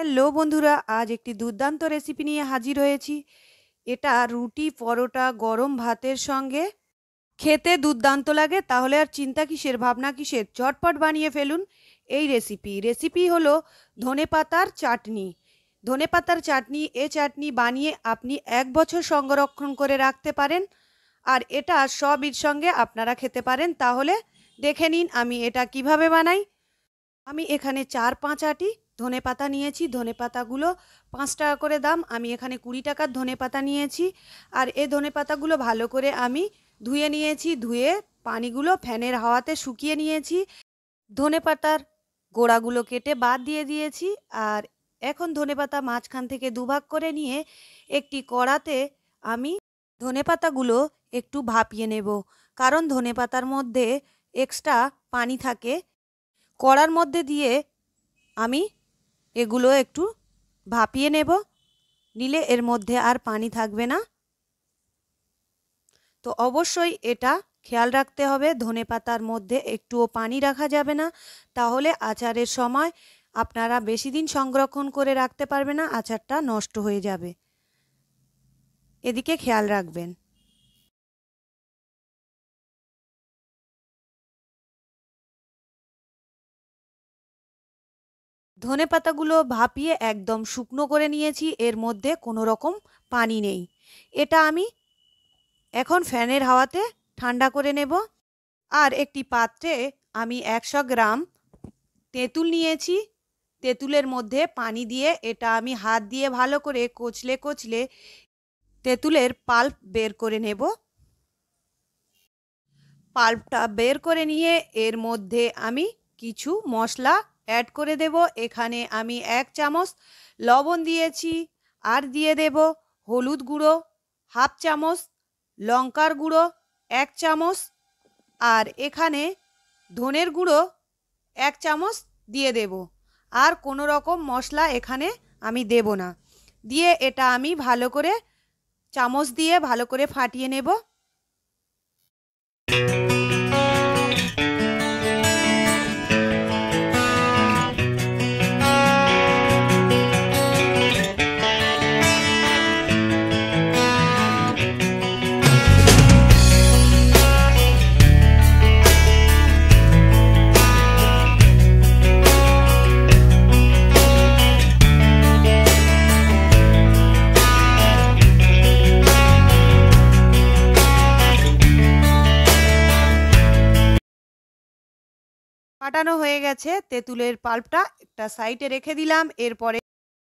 Hello বন্ধুরা, আজ একটি দুর্দান্ত রেসিপি নিয়ে হাজির হয়েছি। এটা রুটি, পরোটা, গরম ভাতের সঙ্গে খেতে দুর্দান্ত লাগে। তাহলে আর চিন্তা কিসের, ভাবনা কিসের, ঝটপট বানিয়ে ফেলুন এই রেসিপি হলো ধনেপাতার চাটনি। ধনেপাতার চাটনি, চাটনি বানিয়ে আপনি 1 বছর সংরক্ষণ করে রাখতে পারেন। আর এটা সবের সঙ্গে আপনারা খেতে পারেন। তাহলে দেখে নিন আমি এটা কিভাবে বানাই। আমি এখানে 4-5 আঁটি ধনেপাতা নিয়েছি। ধনেপাতাগুলো 5 টাকা করে দাম। আমি এখানে 20 টাকার ধনেপাতা নিয়েছি। আর এই ধনেপাতাগুলো ভালো করে আমি ধুয়ে নিয়েছি। ধুয়ে পানিগুলো ফ্যানের হাওয়াতে শুকিয়ে নিয়েছি। ধনেপাতার গোড়াগুলো কেটে বাদ দিয়ে দিয়েছি। আর এখন ধনেপাতা মাঝখান থেকে দুভাগ করে নিয়ে একটি কড়াতে আমি ধনেপাতাগুলো একটু ভাপিয়ে নেব। কারণ ধনেপাতার মধ্যে এক্সট্রা পানি থাকে। কড়ার মধ্যে দিয়ে আমি এগুলো একটু ভাপিয়ে নেব, নিলে এর মধ্যে আর পানি থাকবে না। তো অবশ্যই এটা খেয়াল রাখতে হবে, ধনেপাতার মধ্যে একটুও পানি রাখা যাবে না। তাহলে আচারের সময় আপনারা বেশি দিন সংরক্ষণ করে রাখতে পারবে না, আচারটা নষ্ট হয়ে যাবে। এদিকে খেয়াল রাখবেন। ধনেপাতাগুলো ভাপিয়ে একদম শুকনো করে নিয়েছি। এর মধ্যে কোনো রকম পানি নেই। এটা আমি এখন ফ্যানের হাওয়াতে ঠান্ডা করে নেব। আর একটি পাত্রে আমি 100 গ্রাম তেঁতুল নিয়েছি। তেঁতুলের মধ্যে পানি দিয়ে এটা আমি হাত দিয়ে ভালো করে কচলে কচলে তেঁতুলের পাল্প বের করে নেব। পাল্পটা বের করে নিয়ে এর মধ্যে আমি কিছু মশলা অ্যাড করে দেব। এখানে আমি 1 চামচ লবণ দিয়েছি। আর দিয়ে দেব হলুদ গুঁড়ো হাফ চামচ, লঙ্কার গুঁড়ো 1 চামচ, আর এখানে ধনের গুঁড়ো 1 চামচ দিয়ে দেব। আর কোনো রকম মশলা এখানে আমি দেব না। দিয়ে এটা আমি ভালো করে চামচ দিয়ে ভালো করে ফাটিয়ে নেব। ফাটানো হয়ে গেছে। তেঁতুলের পাল্পটা একটা সাইডে রেখে দিলাম। এরপরে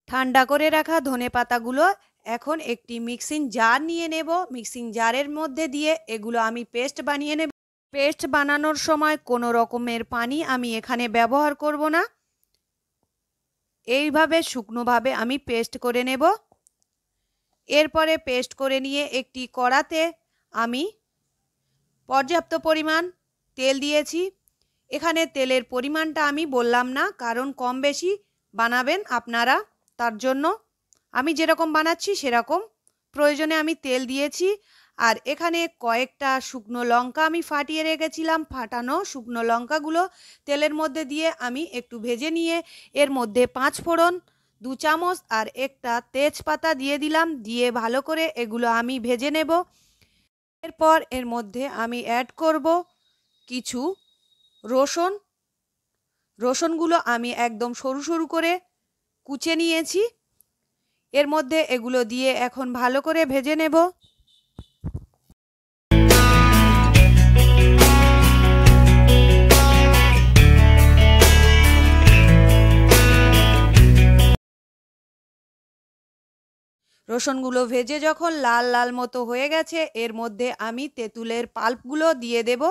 ঠান্ডা করে রাখা ধনেপাতাগুলো এখন একটি মিক্সিং জার নিয়ে নেব। মিক্সিং জারের মধ্যে দিয়ে এগুলো আমি পেস্ট বানিয়ে নেব। পেস্ট বানানোর সময় কোনো রকমের পানি আমি এখানে ব্যবহার করব না। এইভাবে শুকনোভাবে আমি পেস্ট করে নেব। এরপরে পেস্ট করে নিয়ে একটি কড়াতে আমি পর্যাপ্ত পরিমাণ তেল দিয়েছি। এখানে তেলের পরিমাণটা আমি বললাম না, কারণ কম বেশি বানাবেন আপনারা। তার জন্য আমি যেরকম বানাচ্ছি সেরকম প্রয়োজনে আমি তেল দিয়েছি। আর এখানে কয়েকটা শুকনো লঙ্কা আমি ফাটিয়ে রেখেছিলাম। ফাটানো শুকনো লঙ্কাগুলো তেলের মধ্যে দিয়ে আমি একটু ভেজে নিয়ে এর মধ্যে 5 ফোড়ন 2 চামচ আর একটা তেজপাতা দিয়ে দিলাম। দিয়ে ভালো করে এগুলো আমি ভেজে নেব। এরপর এর মধ্যে আমি অ্যাড করব কিছু রসুন। রসুনগুলো আমি একদম সরু সরু করে কুচে নিয়েছি। এর মধ্যে এগুলো দিয়ে এখন ভালো করে ভেজে নেব। রসুনগুলো ভেজে যখন লাল লাল মতো হয়ে গেছে, এর মধ্যে আমি তেঁতুলের পাল্পগুলো দিয়ে দেব।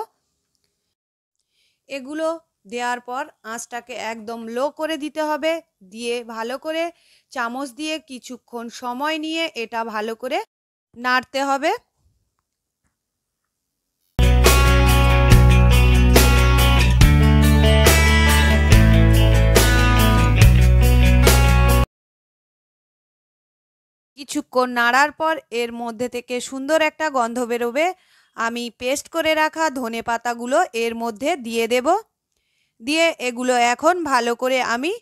এগুলো দেওয়ার পর আঁচটাকে একদম লো করে দিতে হবে। দিয়ে ভালো করে চামচ দিয়ে কিছুক্ষণ সময় নিয়ে এটা ভালো করে নাড়তে হবে। কিছুক্ষণ নাড়ার পর এর মধ্যে থেকে সুন্দর একটা গন্ধ বেরোবে। আমি পেস্ট করে রাখা ধনেপাতাগুলো এর মধ্যে দিয়ে দেব। দিয়ে এগুলো এখন ভালো করে আমি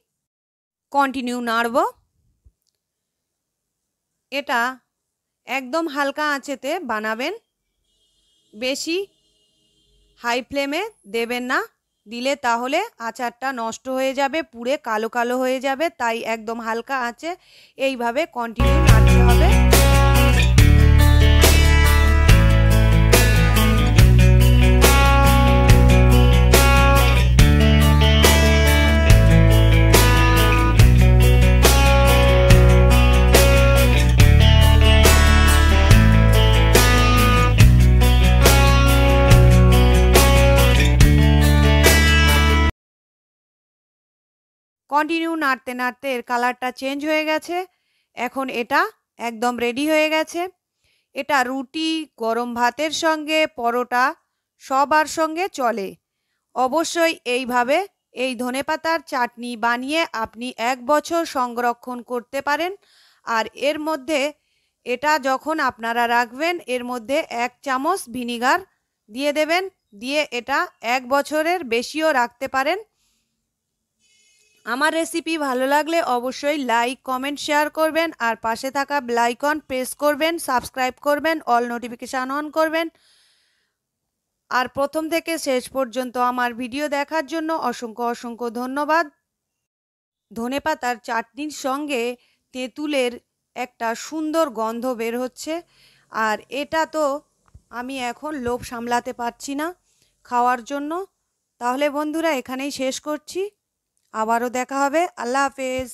কন্টিনিউ নাড়ব। এটা একদম হালকা আঁচেতে বানাবেন, বেশি হাই ফ্লেমে দেবেন না, দিলে তাহলে আচারটা নষ্ট হয়ে যাবে, পুড়ে কালো কালো হয়ে যাবে। তাই একদম হালকা আঁচে এইভাবে কন্টিনিউ নাড়তে হবে। কন্টিনিউ নাড়তে নাড়তে এর কালারটা চেঞ্জ হয়ে গেছে। এখন এটা একদম রেডি হয়ে গেছে। এটা রুটি, গরম ভাতের সঙ্গে, পরোটা সবার সঙ্গে চলে। অবশ্যই এইভাবে এই ধনেপাতার চাটনি বানিয়ে আপনি 1 বছর সংরক্ষণ করতে পারেন। আর এর মধ্যে এটা যখন আপনারা রাখবেন এর মধ্যে 1 চামচ ভিনিগার দিয়ে দেবেন, দিয়ে এটা 1 বছরের বেশিও রাখতে পারেন। আমার রেসিপি ভালো লাগলে অবশ্যই লাইক, কমেন্ট, শেয়ার করবেন আর পাশে থাকা বেল আইকন প্রেস করবেন, সাবস্ক্রাইব করবেন, অল নোটিফিকেশান অন করবেন। আর প্রথম থেকে শেষ পর্যন্ত আমার ভিডিও দেখার জন্য অসংখ্য অসংখ্য ধন্যবাদ। ধনেপাতার চাটনির সঙ্গে তেঁতুলের একটা সুন্দর গন্ধ বের হচ্ছে। আর এটা তো আমি এখন লোভ সামলাতে পারছি না খাওয়ার জন্য। তাহলে বন্ধুরা এখানেই শেষ করছি, আবারও দেখা হবে। আল্লাহ হাফেজ।